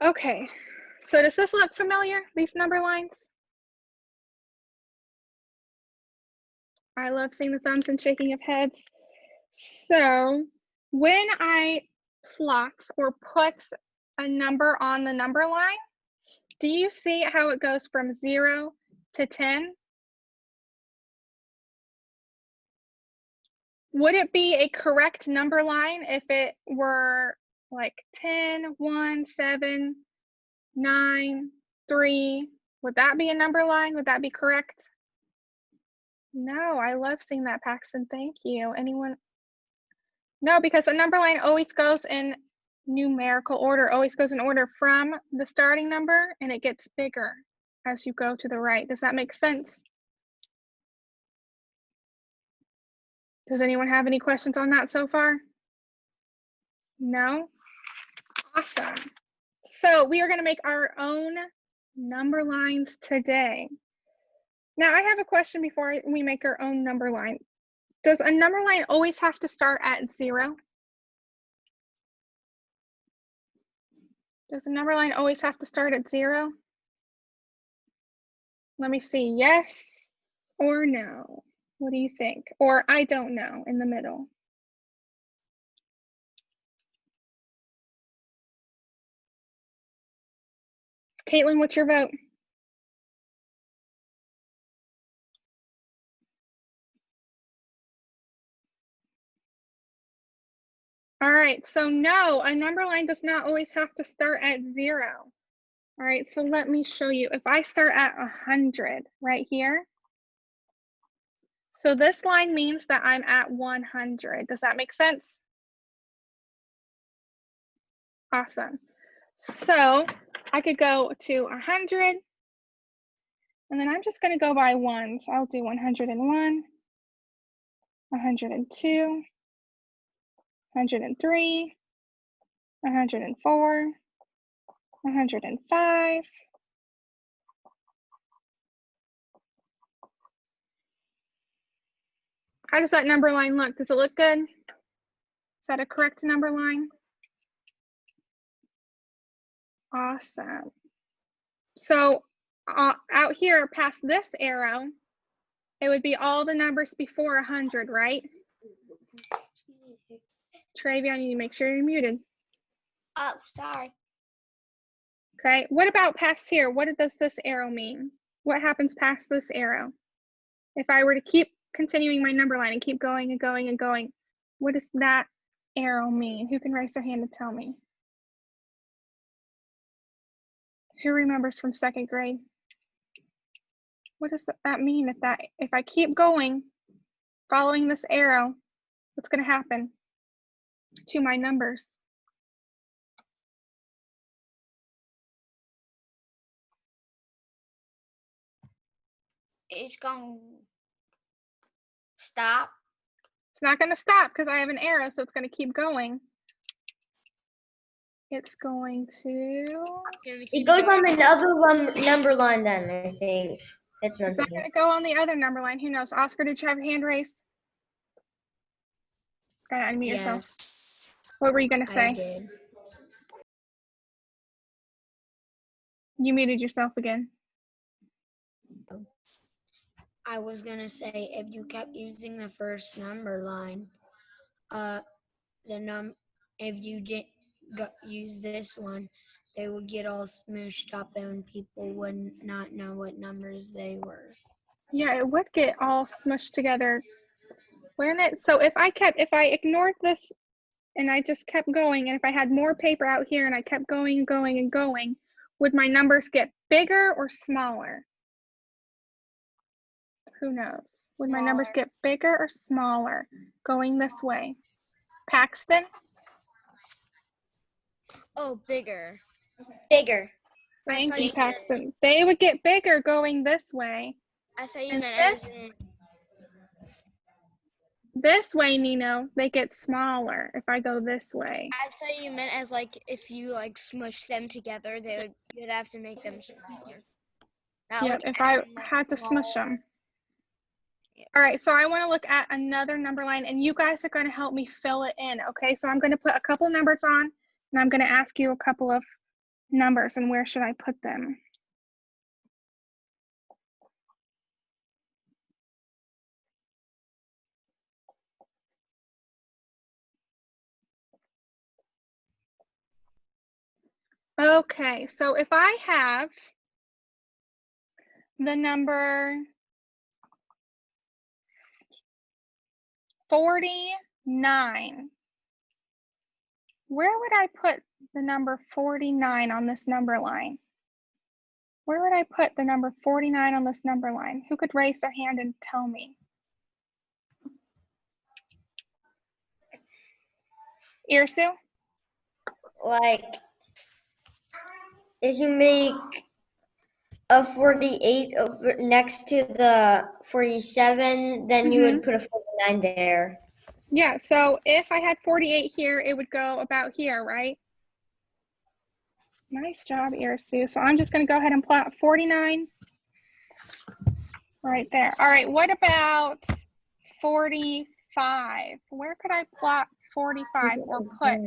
Okay, so does this look familiar, these number lines? I love seeing the thumbs and shaking of heads. So when I plot or put a number on the number line, do you see how it goes from 0 to 10? Would it be a correct number line if it were like 10, 1, 7, 9, 3? Would that be a number line? Would that be correct? No, I love seeing that, Paxton. Thank you. Anyone? No, because a number line always goes in numerical order, always goes in order from the starting number, and it gets bigger as you go to the right. Does that make sense? Does anyone have any questions on that so far? No? Awesome. So we are going to make our own number lines today. Now I have a question before we make our own number line. Does a number line always have to start at 0? Does a number line always have to start at 0? Let me see, yes or no. What do you think? Or I don't know in the middle. Caitlin, what's your vote? All right, so no, a number line does not always have to start at 0. All right, so let me show you. If I start at 100 right here, so this line means that I'm at 100. Does that make sense? Awesome. So I could go to 100, and then I'm just going to go by ones. I'll do 101, 102, 103, 104, 105. How does that number line look? Does it look good? Is that a correct number line? Awesome. So out here past this arrow, it would be all the numbers before 100, right? Travion, you need to make sure you're muted. Oh, sorry. Okay, what about past here? What does this arrow mean? What happens past this arrow? If I were to keep continuing my number line and keep going and going and going, what does that arrow mean? Who can raise their hand and tell me? Who remembers from 2nd grade? What does that mean? If I keep going, following this arrow, what's going to happen to my numbers? It's going to stop. It's not going to stop because I have an arrow, so it's going to keep going. It's going to... It goes on another number line then, I think. It's not going to go on the other number line. Who knows? Oscar, did you have your hand raised? Gotta unmute yourself. What were you going to say? I did. You muted yourself again. I was going to say, if you kept using the first number line, if you didn't use this one, they would get all smooshed up and people would not know what numbers they were. Yeah, it would get all smushed together, wouldn't it? So if I ignored this and I just kept going, and if I had more paper out here and I kept going and going and going, would my numbers get bigger or smaller? Who knows? Would my numbers get bigger or smaller going this way? Paxton? Oh, bigger. Bigger. Thank you, Paxton. They would get bigger going this way. I thought you meant as in... This way, Nino, they get smaller if I go this way. I thought you meant as like if you like smush them together, you'd have to make them smaller. Yep, like if I had to smush them. Yeah. All right, so I want to look at another number line, and you guys are going to help me fill it in, okay? So I'm going to put a couple numbers on, and I'm going to ask you a couple of numbers and where should I put them? Okay, so if I have the number 49, where would I put the number 49 on this number line? Where would I put the number 49 on this number line? Who could raise their hand and tell me? Irsu? Like, if you make a 48 over next to the 47, then you would put a 49 there. Yeah, so if I had 48 here, it would go about here, right? Nice job, Irsu. So I'm just going to go ahead and plot 49 right there. All right, what about 45? Where could I plot 45 or put?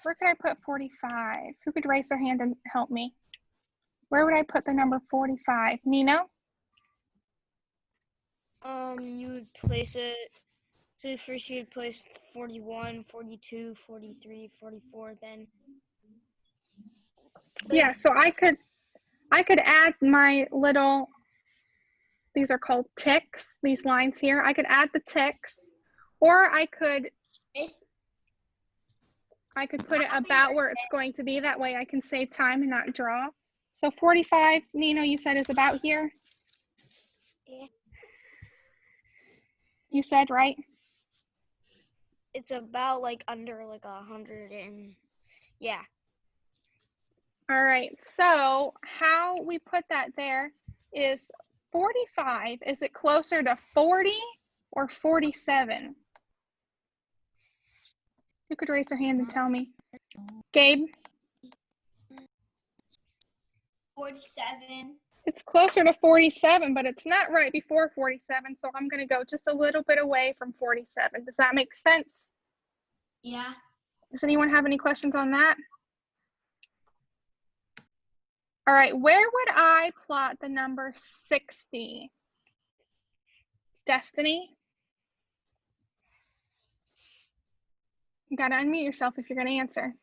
Where could I put 45? Who could raise their hand and help me? Where would I put the number 45? Nino? You would place it, so first you'd place 41, 42, 43, 44, then Yeah, so I could add my little, these are called ticks, these lines here. I could add the ticks, or I could put it about where it's going to be. That way I can save time and not draw. So 45, Nino, you said is about here? Yeah. You said, right? It's about like under like 100 and yeah. All right, so how we put that there is 45. Is it closer to 40 or 47? Who could raise their hand and tell me? Gabe? 47. It's closer to 47, but it's not right before 47, so I'm going to go just a little bit away from 47. Does that make sense? Yeah. Does anyone have any questions on that? All right, where would I plot the number 60? Destiny? You got to unmute yourself if you're going to answer.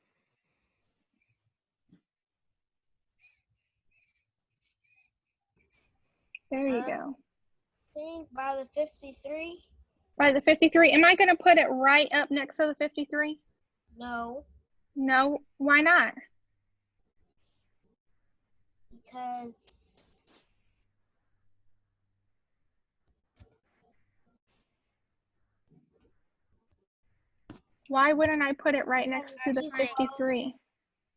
There you go. I think by the 53. By the 53. Am I going to put it right up next to the 53? No, No. Why not? because Why wouldn't I put it right next to the 53?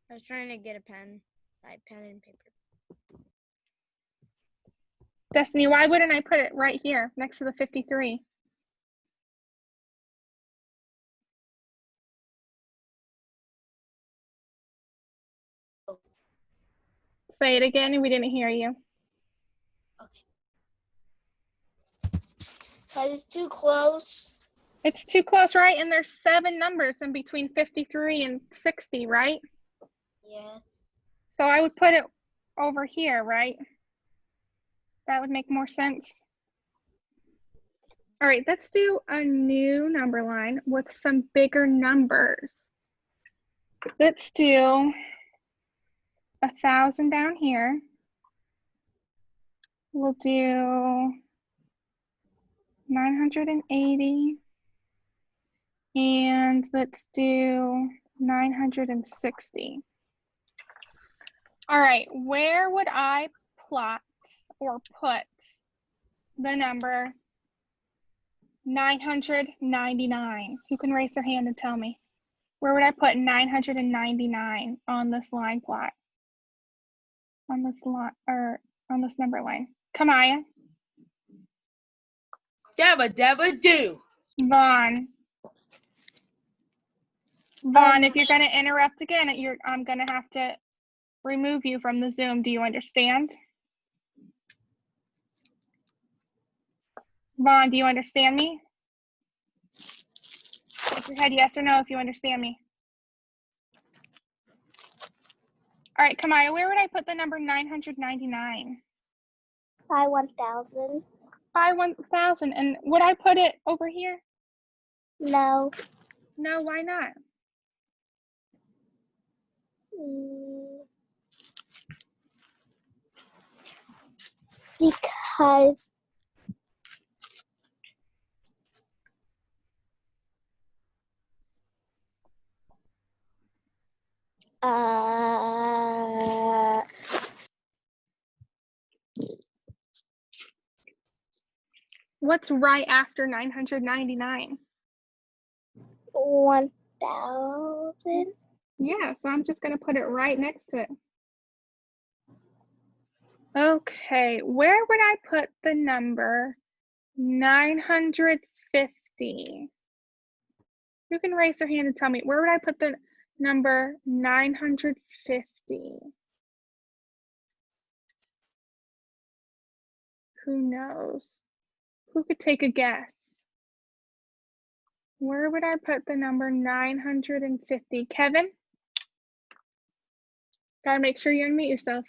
I was trying to get a pen and paper. Destiny, why wouldn't I put it right here next to the 53? Say it again, we didn't hear you. because it's too close. It's too close, right? And there's 7 numbers in between 53 and 60, right? Yes. So I would put it over here, right? That would make more sense. All right, let's do a new number line with some bigger numbers. Let's do 1,000 down here. We'll do 980. And let's do 960. All right, where would I plot or put the number 999? Who can raise their hand and tell me? Where would I put 999 on this line plot? On this line, or on this number line? Kamaya? Dabba dabba do. Vaughn? Vaughn, if you're going to interrupt again, I'm going to have to remove you from the Zoom. Do you understand? Vaughn, do you understand me? Shake your head yes or no if you understand me. All right, Kamaya, where would I put the number 999? By 1,000. By 1,000. And would I put it over here? No. No, why not? Because What's right after 999? 1,000. Yeah, so I'm just going to put it right next to it. Okay, where would I put the number 950? Who can raise their hand and tell me, where would I put the number 950? Who knows? Who could take a guess? Where would I put the number 950? Kevin? Gotta make sure you unmute yourself.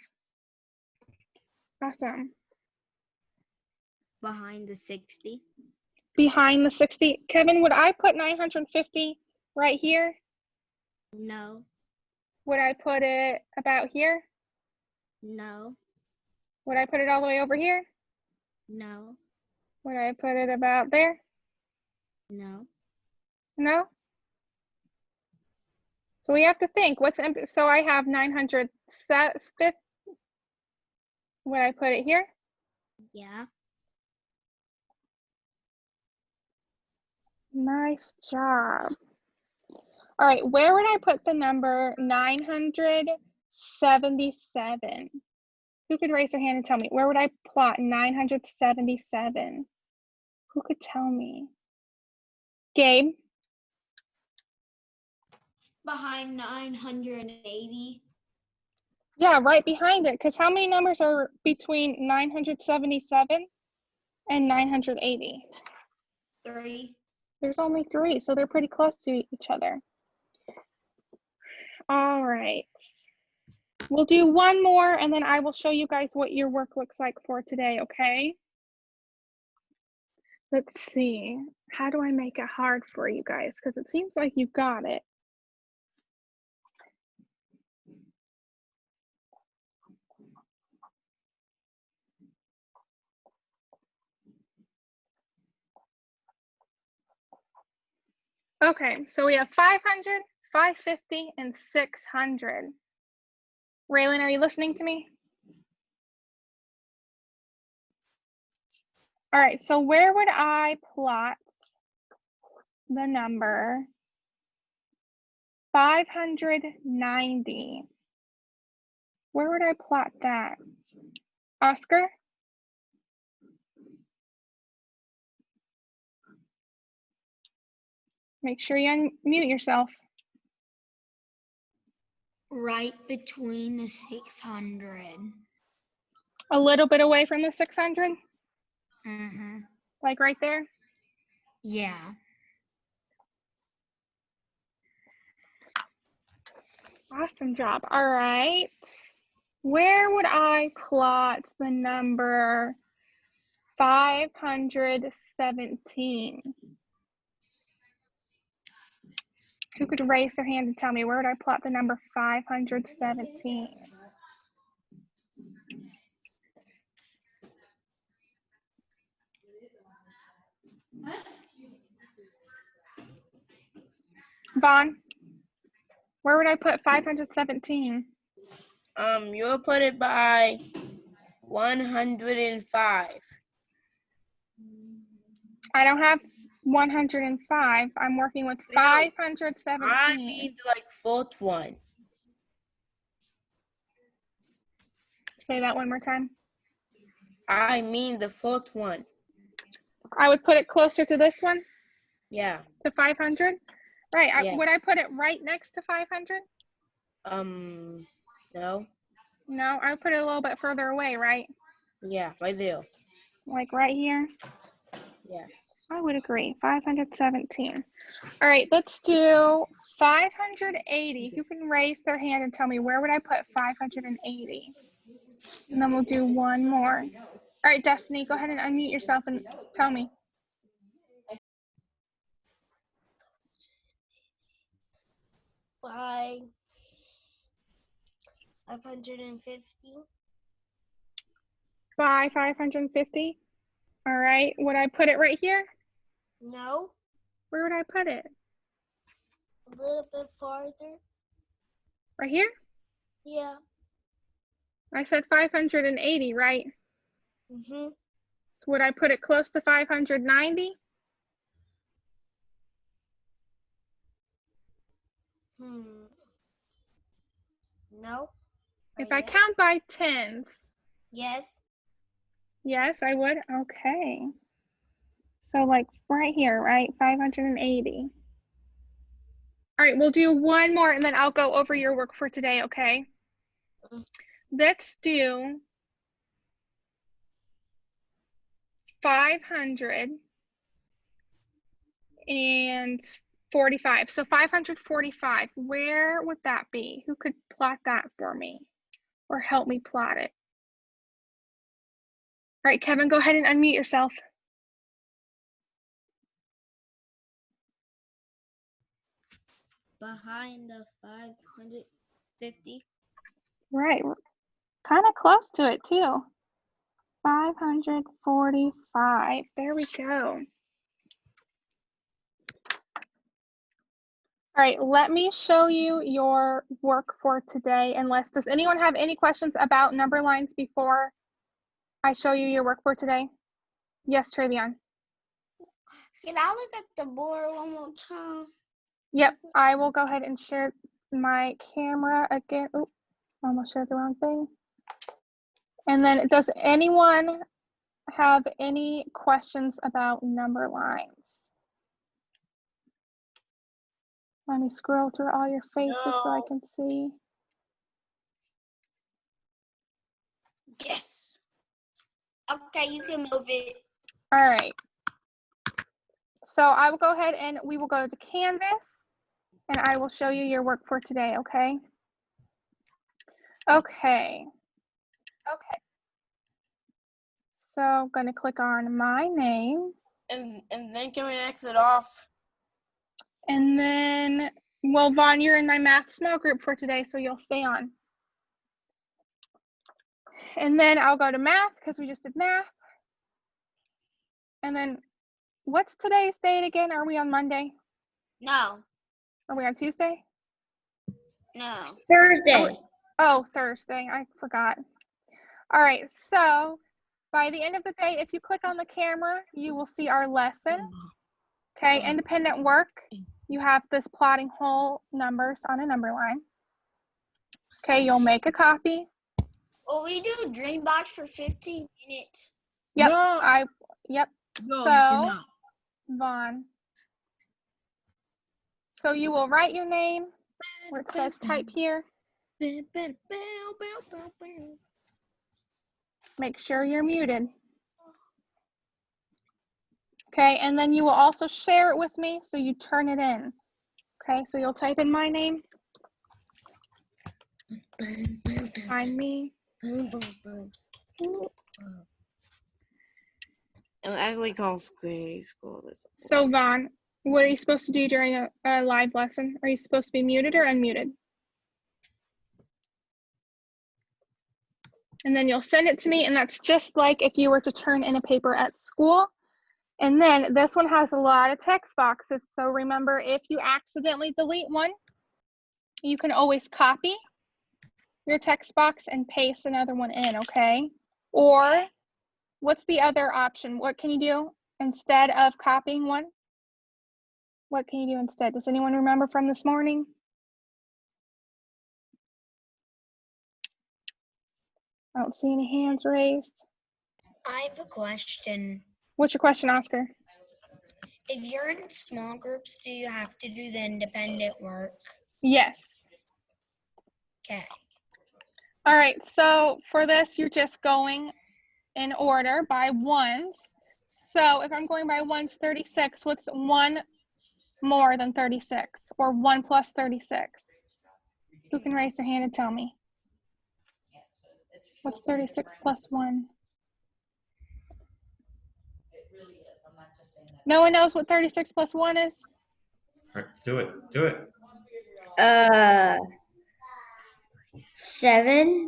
Awesome. Behind the 60. Behind the 60. Kevin, would I put 950 right here? No. Would I put it about here? No. Would I put it all the way over here? No. Would I put it about there? No. No? So we have to think, so I have 950. Would I put it here? Yeah. Nice job. All right, where would I put the number 977? Who could raise their hand and tell me? Where would I plot 977? Who could tell me? Gabe? Behind 980. Yeah, right behind it. Because how many numbers are between 977 and 980? 3. There's only 3, so they're pretty close to each other. All right. We'll do one more, and then I will show you guys what your work looks like for today, okay? Let's see. How do I make it hard for you guys? Because it seems like you got it. Okay, so we have 500, 550, and 600. Raylan, are you listening to me? All right, so where would I plot the number 590? Where would I plot that? Oscar? Make sure you unmute yourself. Right between the 600. A little bit away from the 600? Mm-hmm. Like right there? Yeah. Awesome job. All right. Where would I plot the number 517? Who could raise their hand and tell me, where would I plot the number 517? Vaughn, where would I put 517? You'll put it by 105. I don't have 105. I'm working with 517. I mean the fourth one. Say that one more time. I mean the fourth one. I would put it closer to this one, Yeah. to 500. Right. Yeah. Would I put it right next to 500? No. No, I would put it a little bit further away, right? Yeah, right there. Like right here? Yeah. I would agree. 517. All right, let's do 580. Who can raise their hand and tell me where would I put 580? And then we'll do one more. All right, Destiny, go ahead and unmute yourself and tell me. By 550. By 550. All right, would I put it right here? No, Where would I put it? a little bit farther. Right here? Yeah. I said 580, right? Mhm. So would I put it close to 590? No. If Or I yes. count by tens, Yes. yes, I would. Okay. So like right here, right? 580. All right, we'll do one more and then I'll go over your work for today, okay? Let's do 545. So 545, where would that be? Who could plot that for me or help me plot it? All right, Kevin, go ahead and unmute yourself. Behind the 550. Right, we're kind of close to it too. 545, there we go. All right, let me show you your work for today. Unless, does anyone have any questions about number lines before I show you your work for today? Yes, Travion. Can I look at the board one more time? Yep, I will go ahead and share my camera again. Oop, almost shared the wrong thing. And then does anyone have any questions about number lines? Let me scroll through all your faces so I can see. Yes. Okay, you can move it. All right. So I will go ahead and we will go to Canvas and I will show you your work for today, okay? Okay. So I'm going to click on my name. And then can we exit off? And then, well, Vaughn, you're in my math small group for today, so you'll stay on. And then I'll go to math because we just did math. And then what's today's date again? Are we on Monday? No. Are we on Tuesday? No. Thursday. Oh, Thursday. I forgot. All right. So by the end of the day, if you click on the camera, you will see our lesson. Okay. Independent work. You have this plotting whole numbers on a number line. Okay. You'll make a copy. Will we do Dreambox for 15 minutes? Yep. No. Yep. No, So, you cannot. Vaughn. So you will write your name where it says type here. Make sure you're muted. Okay, and then you will also share it with me, so you turn it in. Okay, so you'll type in my name. Find me. And actually call school. So Vaughn, what are you supposed to do during a live lesson? Are you supposed to be muted or unmuted? And then you'll send it to me, and that's just like if you were to turn in a paper at school. And then this one has a lot of text boxes. So remember, if you accidentally delete one, you can always copy your text box and paste another one in, okay? Or what's the other option? What can you do instead of copying one? What can you do instead? Does anyone remember from this morning? I don't see any hands raised. I have a question. What's your question, Oscar? If you're in small groups, do you have to do the independent work? Yes. Okay. All right, so for this, you're just going in order by ones. So if I'm going by ones, 36, what's 1 more than 36 or 1 plus 36? Who can raise their hand and tell me? What's 36 plus 1? No one knows what 36 plus 1 is? All right, do it. Do it.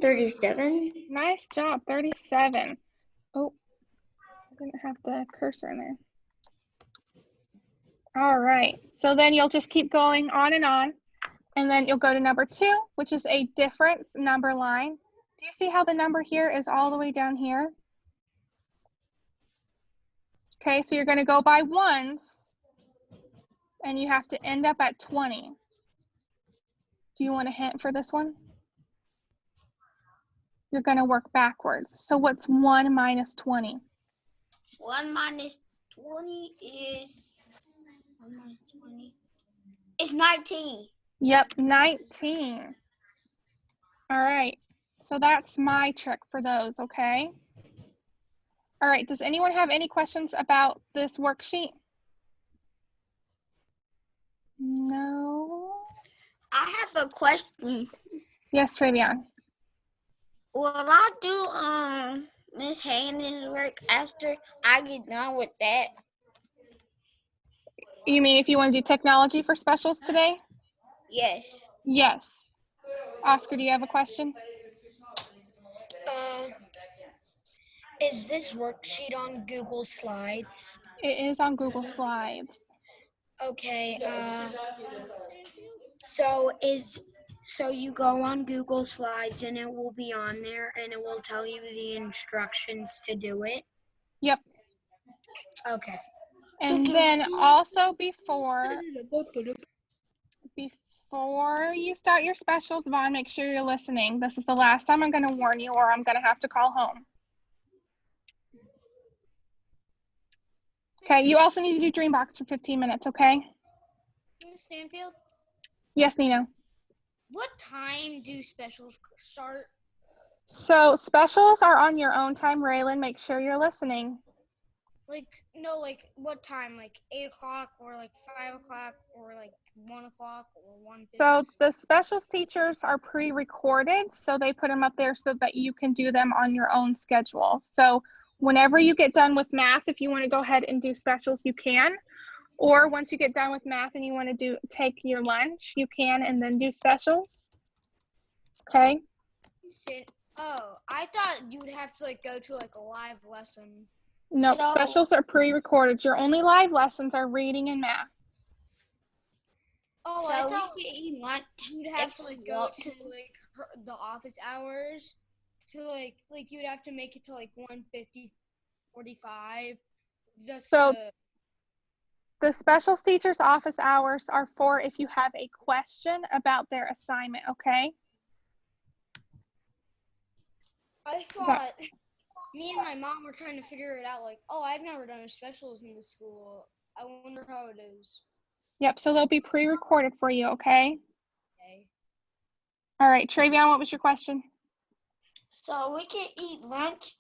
37. Nice job, 37. Oh, I didn't have the cursor in there. All right, so then you'll just keep going on, and then you'll go to number 2, which is a difference number line. Do you see how the number here is all the way down here? Okay, so you're going to go by ones, and you have to end up at 20. Do you want a hint for this one? You're going to work backwards. So what's 1 minus 20? 1 minus 20 is 1 minus 20 is 19. Yep, 19. All right, so that's my trick for those, okay? All right, does anyone have any questions about this worksheet? No? I have a question. Yes, Travion. Will I do Miss Hayden's work after I get done with that? You mean if you want to do technology for specials today? Yes. Yes. Oscar, do you have a question? Is this worksheet on Google Slides? It is on Google Slides. Okay. So you go on Google Slides and it will be on there and it will tell you the instructions to do it. Yep. Okay. And then also before you start your specials, Vaughn, make sure you're listening. This is the last time I'm going to warn you or I'm going to have to call home. Okay, you also need to do Dreambox for 15 minutes, okay? Miss Stanfield, Yes, Nino. what time do specials start? So specials are on your own time, Raylan. Make sure you're listening. Like what time? Like 8 o'clock or like 5 o'clock or like 1 o'clock or 1:50? So the specials teachers are pre-recorded, so they put them up there so that you can do them on your own schedule. So whenever you get done with math, if you want to go ahead and do specials, you can. Or once you get done with math and you want to take your lunch, you can and then do specials. Okay? Oh, I thought you would have to like go to like a live lesson. No, So- specials are pre-recorded. Your only live lessons are reading and math. Oh, So I thought we can eat lunch. you'd have if to like we go want to like the office hours to like you'd have to make it to like 1:50, 45 just So- to, The specials teachers' office hours are for if you have a question about their assignment, okay? I thought me and my mom were trying to figure it out like, oh, I've never done a specials in the school. I wonder how it is. Yep, so they'll be pre-recorded for you, okay? Okay. All right, Travion, what was your question? So we can eat lunch